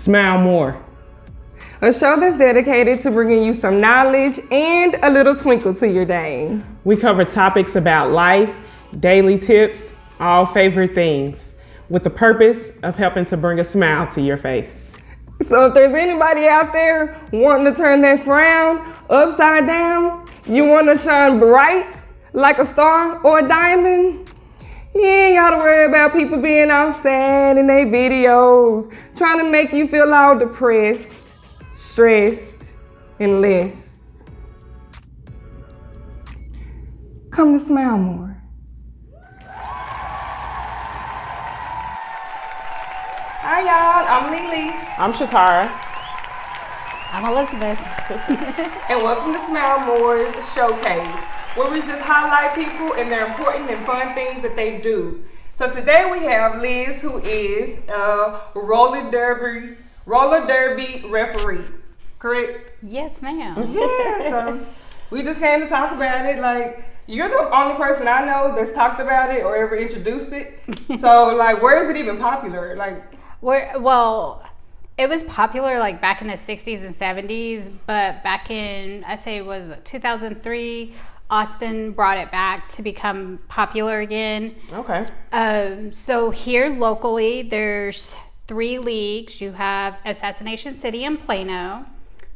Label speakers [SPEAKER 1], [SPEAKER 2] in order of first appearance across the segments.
[SPEAKER 1] Smile More,
[SPEAKER 2] a show that's dedicated to bringing you some knowledge and a little twinkle to your day.
[SPEAKER 1] We cover topics about life, daily tips, all favorite things, with the purpose of helping to bring a smile to your face.
[SPEAKER 2] So if there's anybody out there wanting to turn that frown upside down, you want to shine bright like a star or a diamond, you ain't gotta worry about people being all sad in their videos, trying to make you feel all depressed, stressed, and less. Come to Smile More. Hi y'all, I'm Lily.
[SPEAKER 1] I'm Shatara.
[SPEAKER 3] I'm Elizabeth.
[SPEAKER 2] And welcome to Smile More's Showcase, where we just highlight people and their important and fun things that they do. So today we have Liz, who is a roller derby referee, correct?
[SPEAKER 3] Yes, ma'am.
[SPEAKER 2] Yeah, so we just came to talk about it. Like, you're the only person I know that's talked about it or ever introduced it. So, like, where is it even popular? Like,
[SPEAKER 3] Well, it was popular like back in the 60s and 70s, but back in, I say it was 2003, Austin brought it back to become popular again.
[SPEAKER 1] Okay.
[SPEAKER 3] So here locally, there's 3 leagues. You have Assassination City in Plano,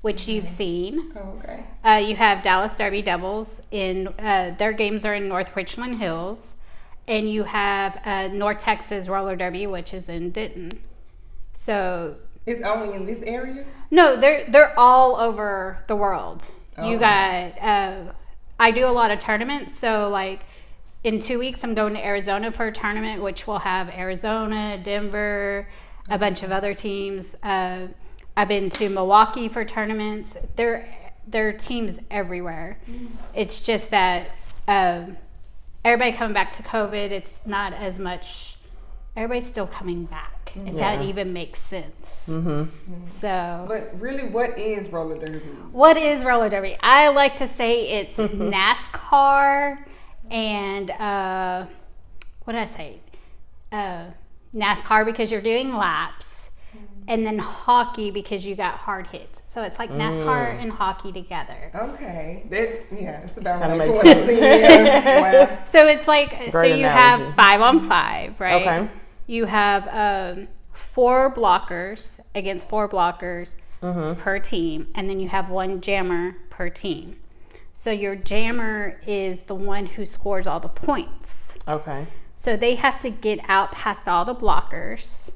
[SPEAKER 3] which you've seen.
[SPEAKER 2] oh, okay.
[SPEAKER 3] You have Dallas Derby Devils in their games are in North Richland Hills, and you have North Texas Roller Derby, which is in Denton. So
[SPEAKER 2] It's only in this area?
[SPEAKER 3] no, they're all over the world.
[SPEAKER 2] Oh.
[SPEAKER 3] You got I do a lot of tournaments, so like in 2 weeks I'm going to Arizona for a tournament, which will have Arizona, Denver, a bunch of other teams. I've been to Milwaukee for tournaments. There are teams everywhere. It's just that everybody coming back to COVID, it's not as much. Everybody's still coming back, if that even makes sense.
[SPEAKER 1] Mm-hmm.
[SPEAKER 3] So,
[SPEAKER 2] But really, what is roller derby?
[SPEAKER 3] what is roller derby? I like to say it's NASCAR and what did I say? NASCAR because you're doing laps, and then hockey because you got hard hits. So it's like NASCAR and hockey together.
[SPEAKER 2] Okay, it's about
[SPEAKER 1] Kinda
[SPEAKER 2] right for
[SPEAKER 1] makes
[SPEAKER 2] what I've seen. Yeah. Wow.
[SPEAKER 3] So it's like,
[SPEAKER 1] Great
[SPEAKER 3] you
[SPEAKER 1] analogy.
[SPEAKER 3] have 5-on-5, right?
[SPEAKER 1] Okay.
[SPEAKER 3] You have 4 blockers against 4 blockers per team, and then you have 1 jammer per team. So your jammer is the one who scores all the points.
[SPEAKER 1] Okay.
[SPEAKER 3] So they have to get out past all the blockers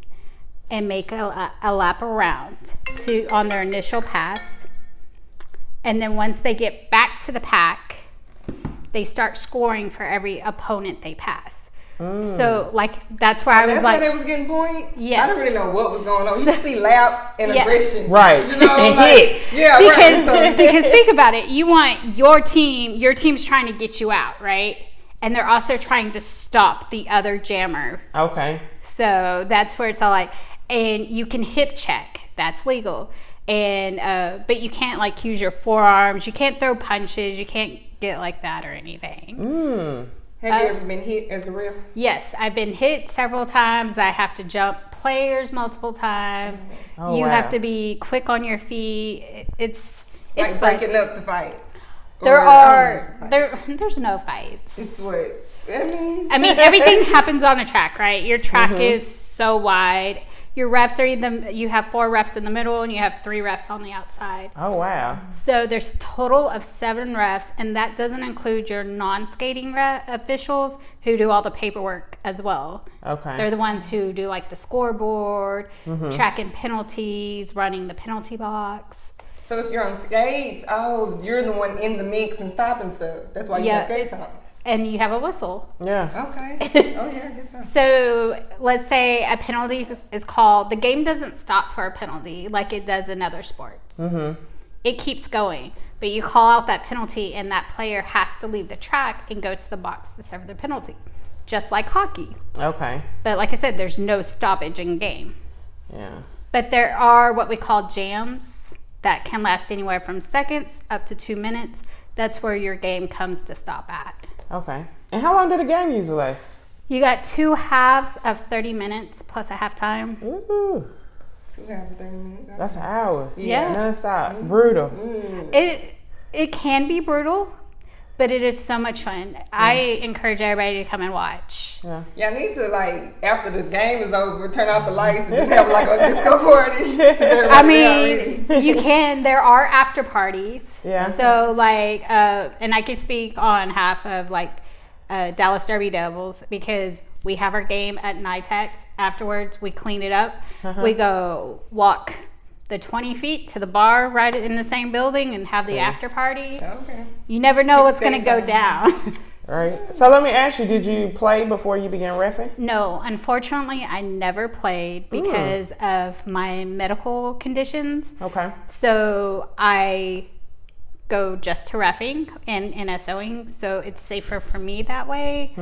[SPEAKER 3] and make a lap around on their initial pass. And then once they get back to the pack, they start scoring for every opponent they pass. So like that's where I was
[SPEAKER 2] That's
[SPEAKER 3] like,
[SPEAKER 2] how they was getting points?
[SPEAKER 3] Yes.
[SPEAKER 2] I didn't really know what was going on. You just see laps and
[SPEAKER 3] Yeah.
[SPEAKER 2] aggression.
[SPEAKER 1] Right.
[SPEAKER 2] You know,
[SPEAKER 1] And
[SPEAKER 2] like,
[SPEAKER 1] hits.
[SPEAKER 2] yeah,
[SPEAKER 3] because
[SPEAKER 2] right. So,
[SPEAKER 3] because think about it, you want your team's trying to get you out, right? And they're also trying to stop the other jammer.
[SPEAKER 1] Okay.
[SPEAKER 3] So that's where it's all like, and you can hip check, that's legal, and but you can't like use your forearms, you can't throw punches, you can't get like that or anything.
[SPEAKER 2] have you ever been hit as a ref?
[SPEAKER 3] Yes, I've been hit several times. I have to jump players multiple times.
[SPEAKER 1] Oh,
[SPEAKER 3] You
[SPEAKER 1] wow.
[SPEAKER 3] have to be quick on your feet. It's
[SPEAKER 2] Like
[SPEAKER 3] fun.
[SPEAKER 2] breaking up the fights?
[SPEAKER 3] There
[SPEAKER 2] Or-
[SPEAKER 3] are
[SPEAKER 2] I don't know if it's fights.
[SPEAKER 3] there's no fights.
[SPEAKER 2] It's what? I
[SPEAKER 3] I mean, everything happens on a track, right? Your track is so wide. Your refs are you have 4 refs in the middle and you have 3 refs on the outside.
[SPEAKER 1] Oh, wow.
[SPEAKER 3] So there's total of 7 refs, and that doesn't include your non-skating officials who do all the paperwork as well.
[SPEAKER 1] Okay.
[SPEAKER 3] They're the ones who do like the scoreboard, tracking penalties, running the penalty box.
[SPEAKER 2] So if you're on skates, you're the one in the mix and stopping stuff. That's why you
[SPEAKER 3] Yeah,
[SPEAKER 2] have skates on.
[SPEAKER 3] And you have a whistle.
[SPEAKER 1] Yeah.
[SPEAKER 2] Okay. Oh yeah, I guess so.
[SPEAKER 3] So let's say a penalty is called. The game doesn't stop for a penalty like it does in other sports. It keeps going, but you call out that penalty and that player has to leave the track and go to the box to serve the penalty, just like hockey.
[SPEAKER 1] Okay.
[SPEAKER 3] But like I said, there's no stoppage in game.
[SPEAKER 1] Yeah.
[SPEAKER 3] But there are what we call jams that can last anywhere from seconds up to 2 minutes. That's where your game comes to stop at.
[SPEAKER 1] Okay. And how long did the game usually last?
[SPEAKER 3] You got 2 halves of 30 minutes plus a halftime.
[SPEAKER 1] Ooh.
[SPEAKER 2] 2 hours, 30 minutes.
[SPEAKER 1] That's an hour.
[SPEAKER 3] Yeah.
[SPEAKER 1] Non-stop. Brutal.
[SPEAKER 3] It can be brutal, but it is so much fun. I encourage everybody to come and watch.
[SPEAKER 1] Yeah.
[SPEAKER 2] Y'all need to, like, after the game is over, turn off the lights and just have like a disco party.
[SPEAKER 3] I mean, you can. There are after parties.
[SPEAKER 1] Yeah.
[SPEAKER 3] So like, and I can speak on half of like Dallas Derby Devils because we have our game at NITEX. Afterwards, we clean it up. We go walk the 20 feet to the bar right in the same building and have the after party.
[SPEAKER 2] Okay.
[SPEAKER 3] You never know what's going to go down.
[SPEAKER 1] Right. So let me ask you, did you play before you began reffing?
[SPEAKER 3] No, unfortunately, I never played because of my medical conditions.
[SPEAKER 1] Okay.
[SPEAKER 3] So I go just to reffing and NSOing, so it's safer for me that way.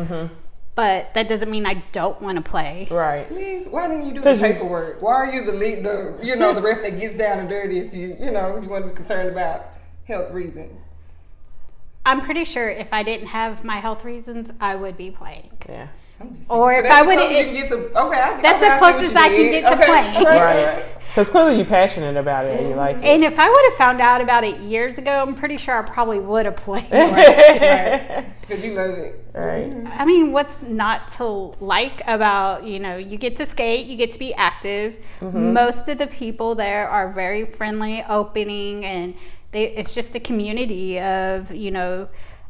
[SPEAKER 3] But that doesn't mean I don't want to play.
[SPEAKER 1] Right.
[SPEAKER 2] Please, why didn't you do the paperwork? Why are you the ref that gets down and dirty if you want to be concerned about health reasons?
[SPEAKER 3] I'm pretty sure if I didn't have my health reasons, I would be playing.
[SPEAKER 1] Yeah.
[SPEAKER 3] Or if I would, that's the closest I can get to playing.
[SPEAKER 1] Right. Because clearly you're passionate about it and you like it.
[SPEAKER 3] And if I would have found out about it years ago, I'm pretty sure I probably would have played.
[SPEAKER 2] Right. Because you love it.
[SPEAKER 1] Right.
[SPEAKER 3] I mean, what's not to like about, you get to skate, you get to be active. Most of the people there are very friendly, opening, and it's just a community of,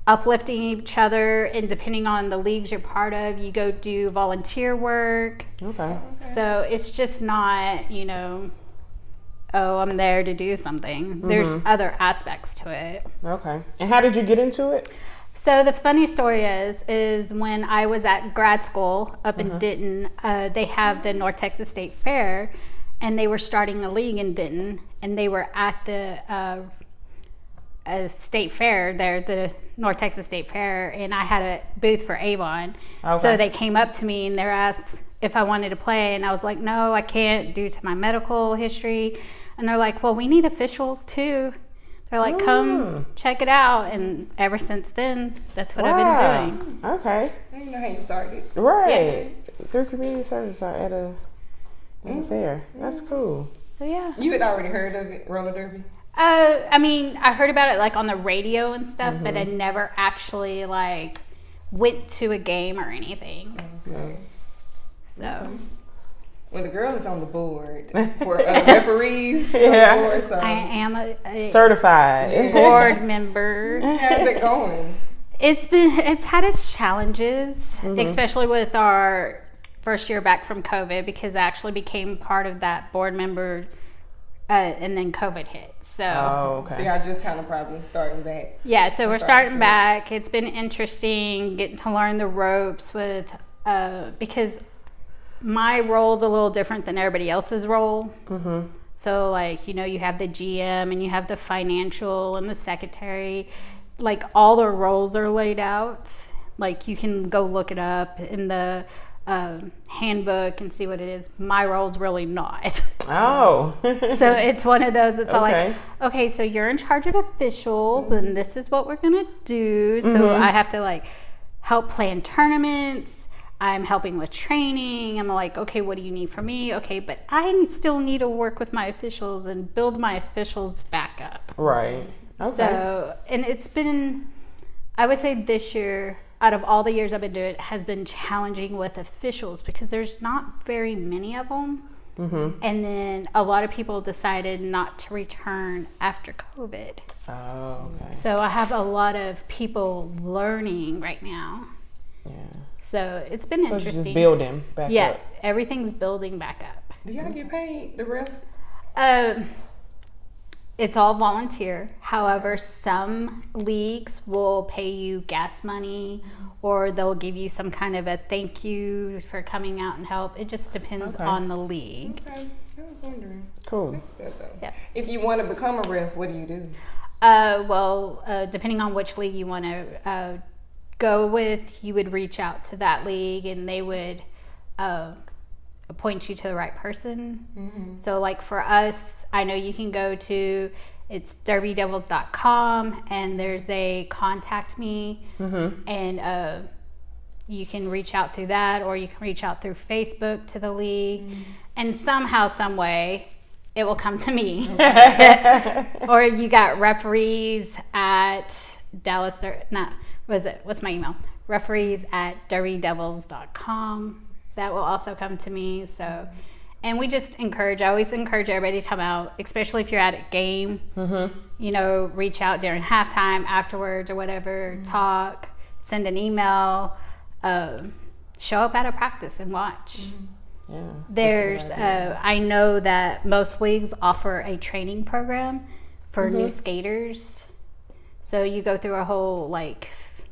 [SPEAKER 3] uplifting each other, and depending on the leagues you're part of, you go do volunteer work.
[SPEAKER 1] Okay.
[SPEAKER 3] So it's just not, oh, I'm there to do something. There's other aspects to it.
[SPEAKER 1] Okay. And how did you get into it?
[SPEAKER 3] So the funny story is when I was at grad school up in Denton, they have the North Texas State Fair, and they were starting a league in Denton, and they were at the state fair there, the North Texas State Fair, and I had a booth for Avon.
[SPEAKER 1] Okay.
[SPEAKER 3] So they came up to me and they asked if I wanted to play, and I was like, no, I can't due to my medical history. And they're like, well, we need officials too. They're like, come check it out. And ever since then, that's what I've been doing.
[SPEAKER 1] Okay.
[SPEAKER 2] I didn't know how you started.
[SPEAKER 1] Right. Through community service at a fair. That's cool.
[SPEAKER 3] So yeah.
[SPEAKER 2] You had already heard of it, roller derby?
[SPEAKER 3] I mean, I heard about it like on the radio and stuff, but I never actually like went to a game or anything.
[SPEAKER 2] Okay.
[SPEAKER 3] So
[SPEAKER 2] when the girl is on the board for referees, she's on the board, so
[SPEAKER 3] I am a
[SPEAKER 1] certified
[SPEAKER 3] board member.
[SPEAKER 2] how's it going?
[SPEAKER 3] It's had its challenges, especially with our first year back from COVID, because I actually became part of that board member, and then COVID hit. So,
[SPEAKER 2] So y'all just kind of probably starting back.
[SPEAKER 3] Yeah, so we're starting back. It's been interesting getting to learn the ropes with, because my role's a little different than everybody else's role. So like, you have the GM and you have the financial and the secretary. Like all the roles are laid out. Like you can go look it up in the handbook and see what it is. My role's really not.
[SPEAKER 1] Oh.
[SPEAKER 3] So it's one of those, it's all
[SPEAKER 1] Okay.
[SPEAKER 3] like, okay, so you're in charge of officials and this is what we're gonna do. So I have to like help plan tournaments. I'm helping with training. I'm like, okay, what do you need from me? Okay, but I still need to work with my officials and build my officials back up.
[SPEAKER 1] Right. Okay.
[SPEAKER 3] So, and it's been, I would say this year, out of all the years I've been doing it, has been challenging with officials because there's not very many of them. And then a lot of people decided not to return after COVID.
[SPEAKER 1] Oh, okay.
[SPEAKER 3] So I have a lot of people learning right now.
[SPEAKER 1] Yeah.
[SPEAKER 3] So it's been
[SPEAKER 1] So
[SPEAKER 3] interesting.
[SPEAKER 1] just building back up.
[SPEAKER 3] Everything's building back up.
[SPEAKER 2] Do y'all get paid, the refs?
[SPEAKER 3] It's all volunteer. However, some leagues will pay you gas money, or they'll give you some kind of a thank you for coming out and help. It just depends on the league.
[SPEAKER 2] Okay, I was wondering.
[SPEAKER 1] Cool.
[SPEAKER 2] That's good, though.
[SPEAKER 3] Yeah.
[SPEAKER 2] If you want to become a ref, what do you do?
[SPEAKER 3] Depending on which league you want to go with, you would reach out to that league and they would point you to the right person. So like for us, I know you can go to, it's derbydevils.com and there's a contact me and you can reach out through that, or you can reach out through Facebook to the league. And somehow, some way, it will come to me. Or you got referees at Dallas, what's my email? Referees at DerbyDevils.com. That will also come to me. So, and we just I always encourage everybody to come out, especially if you're at a game, you know, reach out during halftime, afterwards or whatever, talk, send an email, show up at a practice and watch.
[SPEAKER 1] Yeah,
[SPEAKER 3] There's, I know that most leagues offer a training program for new skaters. So you go through a whole, like,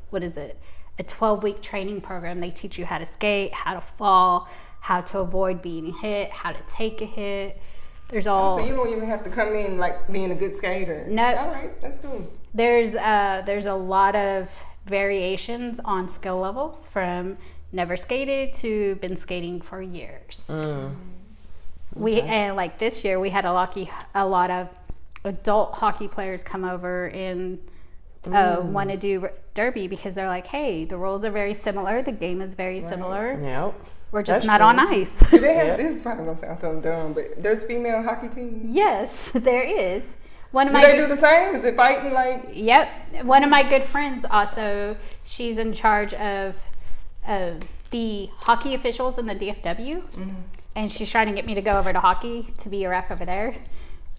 [SPEAKER 3] what is it? A 12-week training program. They teach you how to skate, how to fall, how to avoid being hit, how to take a hit. There's all.
[SPEAKER 2] So you don't even have to come in like being a good skater.
[SPEAKER 3] No.
[SPEAKER 2] All right, that's cool.
[SPEAKER 3] There's a lot of variations on skill levels from never skated to been skating for years. We and like this year we had a lot of adult hockey players come over and want to do derby because they're like, hey, the rules are very similar, the game is very similar.
[SPEAKER 1] Yep.
[SPEAKER 3] We're just
[SPEAKER 1] That's
[SPEAKER 3] not
[SPEAKER 1] true.
[SPEAKER 3] on ice.
[SPEAKER 2] Do they have? This is probably gonna sound so dumb, but there's female hockey teams.
[SPEAKER 3] Yes, there is. One of
[SPEAKER 2] Do
[SPEAKER 3] my
[SPEAKER 2] they do the same? Is it fighting like?
[SPEAKER 3] Yep. One of my good friends also, she's in charge of the hockey officials in the DFW, and she's trying to get me to go over to hockey to be a rep over there.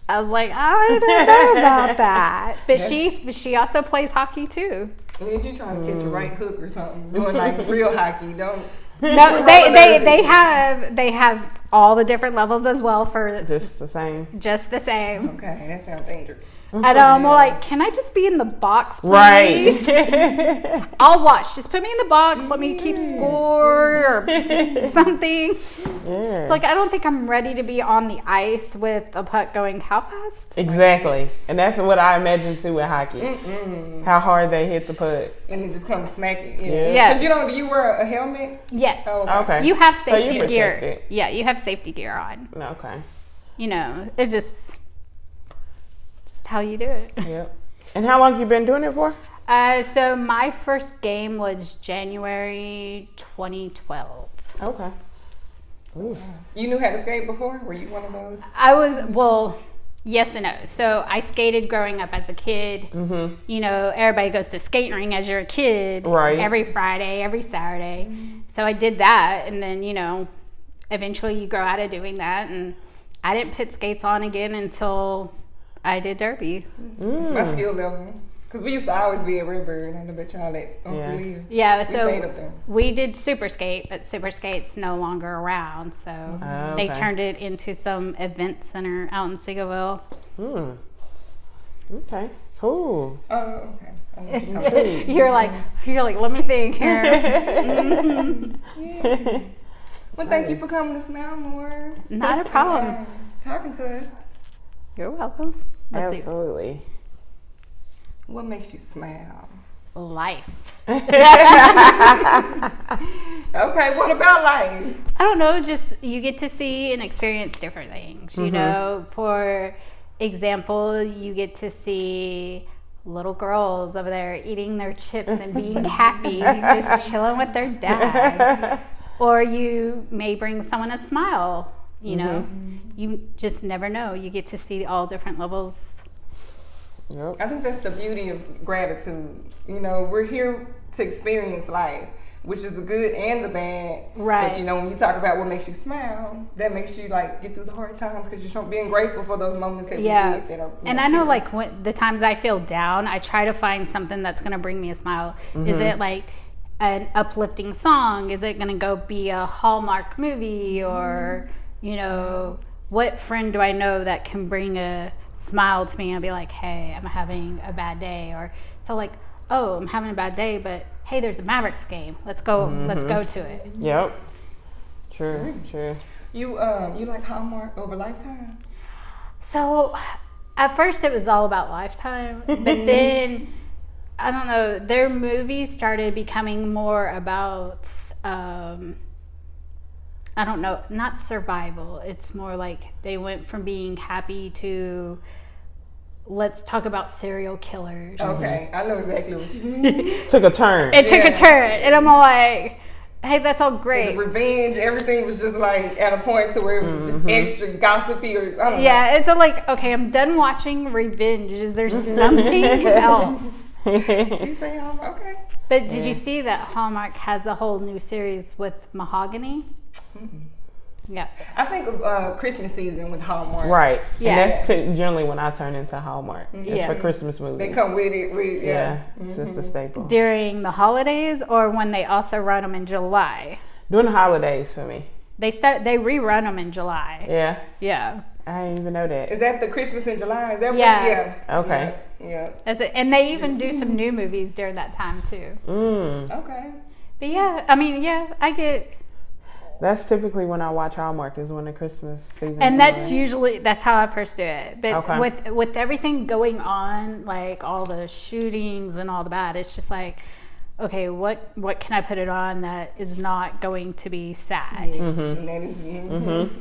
[SPEAKER 3] I was like, I don't know about that. But she also plays hockey too.
[SPEAKER 2] And if you trying to catch a right hook or something, doing like real hockey, don't.
[SPEAKER 3] No, they have all the different levels as well for
[SPEAKER 1] Just the same.
[SPEAKER 3] just the same.
[SPEAKER 2] Okay, that sounds dangerous.
[SPEAKER 3] And I'm like, can I just be in the box, please?
[SPEAKER 1] Right.
[SPEAKER 3] I'll watch. Just put me in the box. Let me keep score or something.
[SPEAKER 1] Yeah.
[SPEAKER 3] It's like, I don't think I'm ready to be on the ice with a puck going how fast?
[SPEAKER 1] Exactly. And that's what I imagine too with hockey. How hard they hit the puck.
[SPEAKER 2] And it just comes smacking.
[SPEAKER 1] Yeah.
[SPEAKER 3] Yeah.
[SPEAKER 2] Because do you wear a helmet?
[SPEAKER 3] Yes.
[SPEAKER 2] Oh,
[SPEAKER 1] Okay.
[SPEAKER 3] You have
[SPEAKER 1] So you
[SPEAKER 3] safety
[SPEAKER 1] protect
[SPEAKER 3] gear.
[SPEAKER 1] it.
[SPEAKER 3] Yeah, you have safety gear on.
[SPEAKER 1] Okay.
[SPEAKER 3] You know, it's just how you do it.
[SPEAKER 1] Yep. And how long you been doing it for?
[SPEAKER 3] So my first game was January 2012.
[SPEAKER 1] Okay. Ooh.
[SPEAKER 2] You knew how to skate before? Were you one of those?
[SPEAKER 3] Yes and no. So I skated growing up as a kid. You know, everybody goes to skating ring as you're a kid.
[SPEAKER 1] Right.
[SPEAKER 3] Every Friday, every Saturday. So I did that, and then, you know, eventually you grow out of doing that, and I didn't put skates on again until I did derby.
[SPEAKER 2] It's my skill level. Because we used to always be at Redbird. I bet y'all at Uncle Lee.
[SPEAKER 3] Yeah,
[SPEAKER 2] We stayed up there.
[SPEAKER 3] we did super skate, but super skate's no longer around, so they
[SPEAKER 1] okay.
[SPEAKER 3] turned it into some event center out in Seagoville.
[SPEAKER 1] Okay. Cool.
[SPEAKER 2] Oh, okay. I know what you're talking about.
[SPEAKER 3] You're like, let me think here.
[SPEAKER 2] Well, thank you for coming to Smile More.
[SPEAKER 3] Not a problem.
[SPEAKER 2] Talking to us.
[SPEAKER 3] You're welcome. Let's see.
[SPEAKER 1] Absolutely.
[SPEAKER 2] What makes you smile?
[SPEAKER 3] Life.
[SPEAKER 2] Okay, what about life?
[SPEAKER 3] I don't know, just you get to see and experience different things. You know, for example, you get to see little girls over there eating their chips and being happy, just chilling with their dad. Or you may bring someone a smile, you know. You just never know. You get to see all different levels.
[SPEAKER 1] Yep.
[SPEAKER 2] I think that's the beauty of gratitude. You know, we're here to experience life, which is the good and the bad.
[SPEAKER 3] Right.
[SPEAKER 2] But you know, when you talk about what makes you smile, that makes you like get through the hard times because you're being grateful for those moments that we get that are.
[SPEAKER 3] And I know, like, when the times I feel down, I try to find something that's going to bring me a smile. Is it like an uplifting song? Is it going to go be a Hallmark movie? Or, you know, what friend do I know that can bring a smile to me and be like, hey, I'm having a bad day? Or so like, oh, I'm having a bad day, but hey, there's a Mavericks game. Let's go to it.
[SPEAKER 1] Yep. True.
[SPEAKER 2] You like Hallmark over Lifetime?
[SPEAKER 3] So at first it was all about Lifetime, but then I don't know, their movies started becoming more about I don't know, not survival. It's more like they went from being happy to let's talk about serial killers.
[SPEAKER 2] Okay, I know exactly what you mean.
[SPEAKER 1] Took a turn.
[SPEAKER 3] It took a turn, and I'm all like, Hey, that's all
[SPEAKER 2] The
[SPEAKER 3] great.
[SPEAKER 2] revenge, everything was just like at a point to where it was just extra gossipy, or I don't know.
[SPEAKER 3] Yeah, it's like, okay, I'm done watching Revenge. Is there something else?
[SPEAKER 2] She say, okay.
[SPEAKER 3] But did you see that Hallmark has a whole new series with Mahogany? Yeah.
[SPEAKER 2] I think of Christmas season with Hallmark.
[SPEAKER 1] Right.
[SPEAKER 3] Yeah.
[SPEAKER 1] And that's generally when I turn into Hallmark. It's
[SPEAKER 3] Yeah.
[SPEAKER 1] for Christmas movies.
[SPEAKER 2] They come with it.
[SPEAKER 1] Yeah. It's just a staple.
[SPEAKER 3] During the holidays or when they also run them in July?
[SPEAKER 1] During the holidays for me.
[SPEAKER 3] They rerun them in July.
[SPEAKER 1] Yeah.
[SPEAKER 3] Yeah.
[SPEAKER 1] I didn't even know that.
[SPEAKER 2] Is that the Christmas in July? Is that
[SPEAKER 3] Yeah.
[SPEAKER 1] Okay.
[SPEAKER 2] Yeah.
[SPEAKER 3] And they even do some new movies during that time too.
[SPEAKER 2] Okay.
[SPEAKER 3] But yeah, I mean, yeah, I get.
[SPEAKER 1] That's typically when I watch Hallmark, is when the Christmas season.
[SPEAKER 3] And
[SPEAKER 1] comes
[SPEAKER 3] that's
[SPEAKER 1] in.
[SPEAKER 3] usually how I first do it. But
[SPEAKER 1] Okay.
[SPEAKER 3] with everything going on, like all the shootings and all the bad, it's just like, okay, what can I put it on that is not going to be sad?
[SPEAKER 2] Yes. And that is,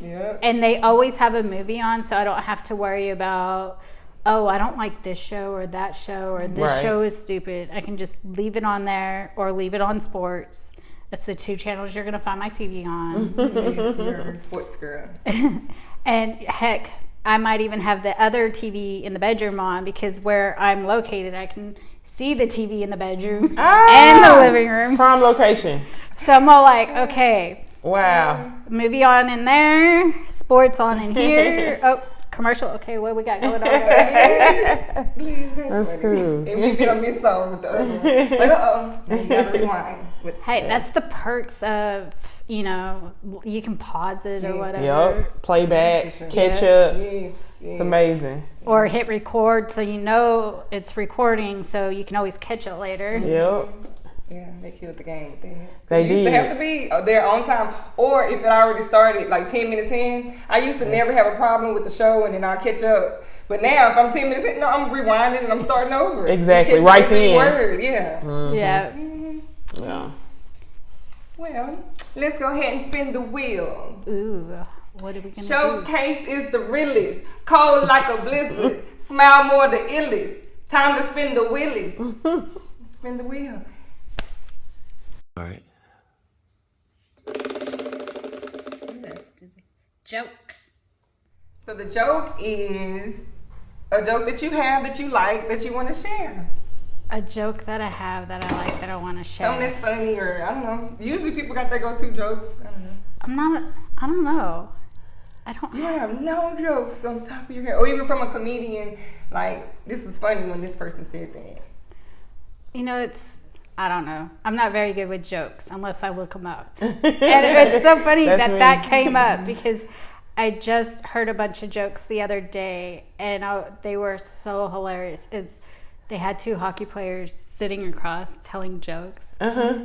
[SPEAKER 2] yeah.
[SPEAKER 3] And they always have a movie on, so I don't have to worry about, oh, I don't like this show or that show or this
[SPEAKER 1] Right.
[SPEAKER 3] show is stupid. I can just leave it on there or leave it on sports. That's the two channels you're going to find my TV on.
[SPEAKER 2] Yes, you're a sports girl.
[SPEAKER 3] And heck, I might even have the other TV in the bedroom on because where I'm located, I can see the TV in the bedroom and the living room.
[SPEAKER 1] Prime location.
[SPEAKER 3] So I'm all like, okay,
[SPEAKER 1] Wow.
[SPEAKER 3] movie on in there, sports on in here. Oh, commercial. Okay, what we got going on over here?
[SPEAKER 1] That's cool.
[SPEAKER 2] And we get a miss song with the other one. Like, you gotta rewind.
[SPEAKER 3] Hey, that's the perks of, you can pause it or whatever.
[SPEAKER 1] Yup. Playback,
[SPEAKER 2] Sure.
[SPEAKER 1] catch
[SPEAKER 3] Yeah.
[SPEAKER 1] up.
[SPEAKER 2] Yeah.
[SPEAKER 1] It's amazing.
[SPEAKER 3] Or hit record so you know it's recording so you can always catch it later.
[SPEAKER 1] Yep.
[SPEAKER 2] Yeah, they killed the game with that.
[SPEAKER 1] They
[SPEAKER 2] It used to
[SPEAKER 1] did.
[SPEAKER 2] have to be there on time. Or if it already started like 10 minutes in, I used to never have a problem with the show and then I'll catch up. But now if I'm 10 minutes in, no, I'm rewinding and I'm starting over.
[SPEAKER 1] Exactly,
[SPEAKER 2] Catch
[SPEAKER 1] right
[SPEAKER 2] every
[SPEAKER 1] then.
[SPEAKER 2] word, yeah.
[SPEAKER 3] Yeah.
[SPEAKER 1] Yeah.
[SPEAKER 2] Well, let's go ahead and spin the wheel.
[SPEAKER 3] Ooh, what are we gonna do?
[SPEAKER 2] Showcase is the realest. Cold like a blizzard. Smile more the illest. Time to spin the willies. Spin the wheel.
[SPEAKER 4] All right.
[SPEAKER 3] Joke.
[SPEAKER 2] So the joke is a joke that you have that you like that you want to share.
[SPEAKER 3] A joke that I have that I like that I want to share.
[SPEAKER 2] Something that's funny or I don't know. Usually people got their go-to jokes. I don't know.
[SPEAKER 3] I don't know. I don't
[SPEAKER 2] You don't have no jokes on top of your head. Or even from a comedian, like, this was funny when this person said that.
[SPEAKER 3] I don't know. I'm not very good with jokes unless I look them up. And it's so funny
[SPEAKER 1] That's me.
[SPEAKER 3] that came up because I just heard a bunch of jokes the other day and they were so hilarious. They had two hockey players sitting across telling jokes,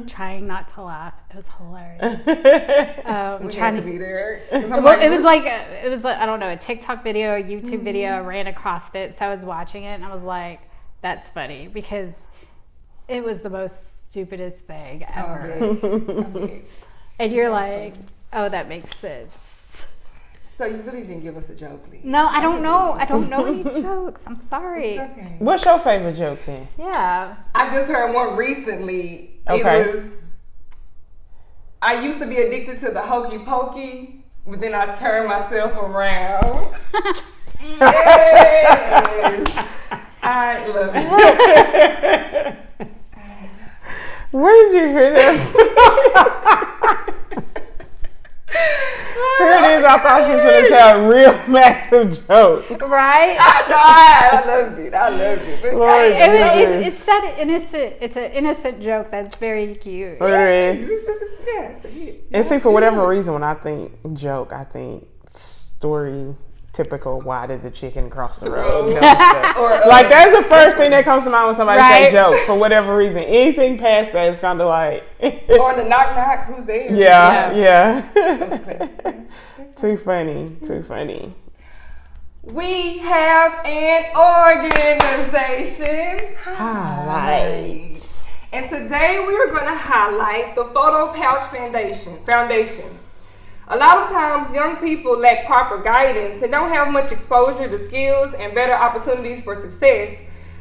[SPEAKER 3] trying not to laugh. It was hilarious.
[SPEAKER 2] We
[SPEAKER 3] Trying
[SPEAKER 2] had
[SPEAKER 3] to
[SPEAKER 2] to be there.
[SPEAKER 3] Well, it was like I don't know, a TikTok video, a YouTube video. I ran across it, so I was watching it and I was like, "That's funny," because it was the most stupidest thing ever.
[SPEAKER 2] Okay.
[SPEAKER 3] And you're like, "Oh, that makes sense."
[SPEAKER 2] So you really didn't give us a joke, Lee.
[SPEAKER 3] No, I don't know. I don't know any jokes. I'm sorry.
[SPEAKER 2] Okay.
[SPEAKER 1] What's your favorite joke then?
[SPEAKER 3] Yeah.
[SPEAKER 2] I just heard one recently.
[SPEAKER 1] Okay.
[SPEAKER 2] It was, I used to be addicted to the hokey pokey, but then I turned myself around. Yes. I love it.
[SPEAKER 1] Where did you hear that? Here it is. I thought she was going to tell a real massive joke.
[SPEAKER 3] Right?
[SPEAKER 2] I loved it. I loved it. But
[SPEAKER 1] Lord Jesus.
[SPEAKER 3] It's that innocent. It's an innocent joke that's very cute.
[SPEAKER 1] There it is.
[SPEAKER 2] Yes, it
[SPEAKER 1] And see, for whatever reason, when I think joke, I think story, typical, why did the chicken cross the road? Dumb stuff.
[SPEAKER 2] Or,
[SPEAKER 1] Like, that's the first thing that comes to mind when somebody
[SPEAKER 3] Right.
[SPEAKER 1] say joke, for whatever reason. Anything past that is kind of like...
[SPEAKER 2] or the knock knock, who's there?
[SPEAKER 1] yeah. Too funny.
[SPEAKER 2] We have an organization.
[SPEAKER 1] Highlights.
[SPEAKER 2] And today we are going to highlight the Photo Pouch Foundation. A lot of times young people lack proper guidance and don't have much exposure to skills and better opportunities for success.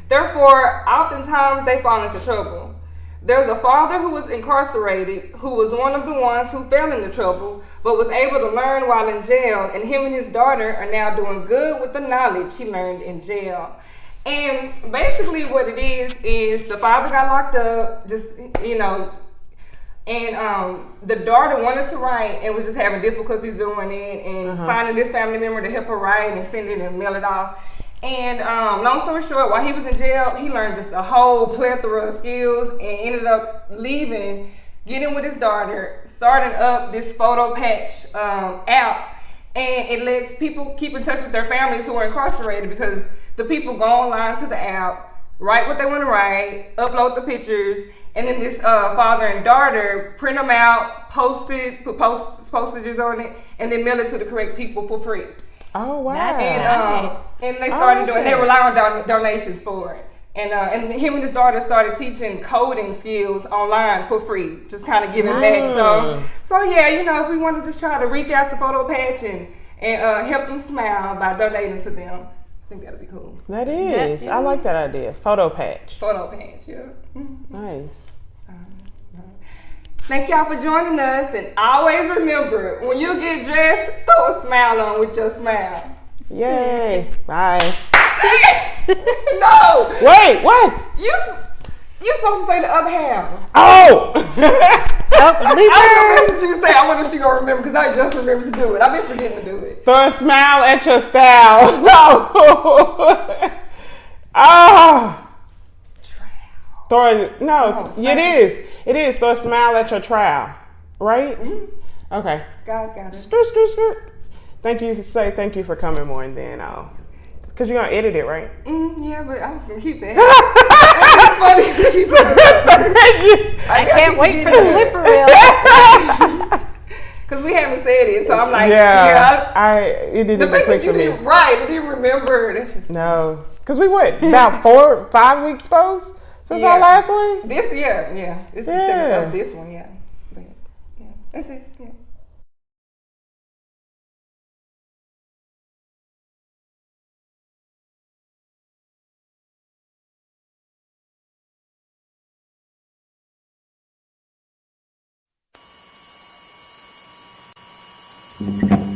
[SPEAKER 2] Therefore, oftentimes they fall into trouble. There's a father who was incarcerated, who was one of the ones who fell into trouble, but was able to learn while in jail, and him and his daughter are now doing good with the knowledge he learned in jail. And basically what it is the father got locked up, just, and the daughter wanted to write and was just having difficulties doing it, and finding this family member to help her write and send it and mail it off. And long story short, while he was in jail, he learned just a whole plethora of skills and ended up leaving, getting with his daughter, starting up this photo patch app. And it lets people keep in touch with their families who are incarcerated, because the people go online to the app, write what they want to write, upload the pictures, and then this father and daughter print them out, post it, put postages on it, and then mail it to the correct people for free.
[SPEAKER 1] Oh wow!
[SPEAKER 2] And they started doing. They rely on donations for it. And him and his daughter started teaching coding skills online for free, just kind of giving back. So yeah, if we want to just try to reach out to Photo Patch and help them smile by donating to them, I think that'd be cool.
[SPEAKER 1] That is. I like that idea. Photo Patch.
[SPEAKER 2] Photo Patch, yeah.
[SPEAKER 1] Nice.
[SPEAKER 2] Thank y'all for joining us, and always remember, when you get dressed, throw a smile on with your smile.
[SPEAKER 1] Yay. Bye.
[SPEAKER 2] No.
[SPEAKER 1] Wait, what?
[SPEAKER 2] You supposed to say the other half.
[SPEAKER 1] Oh!
[SPEAKER 2] I was gonna you say. I wonder if she gonna remember, because I just remembered to do it. I've been forgetting to do it.
[SPEAKER 1] Throw a smile at your style. No. Oh. It is. Throw a smile at your trowel. Right? Mm-hmm. Okay.
[SPEAKER 2] Guys got it.
[SPEAKER 1] Skirt. Thank you for coming more, and then because you're going to edit it, right?
[SPEAKER 2] Yeah, but I was going to keep that. It's funny.
[SPEAKER 1] Thank you.
[SPEAKER 3] I can't wait for the blooper reel.
[SPEAKER 2] Because we haven't said it, so I'm like,
[SPEAKER 1] it didn't even click for me.
[SPEAKER 2] Right, I didn't remember. That's just
[SPEAKER 1] no. Because we about 4-5 weeks post since our last one?
[SPEAKER 2] This year, yeah. This is the second of this one, yeah. But, yeah, that's it, yeah.
[SPEAKER 5] Thank you.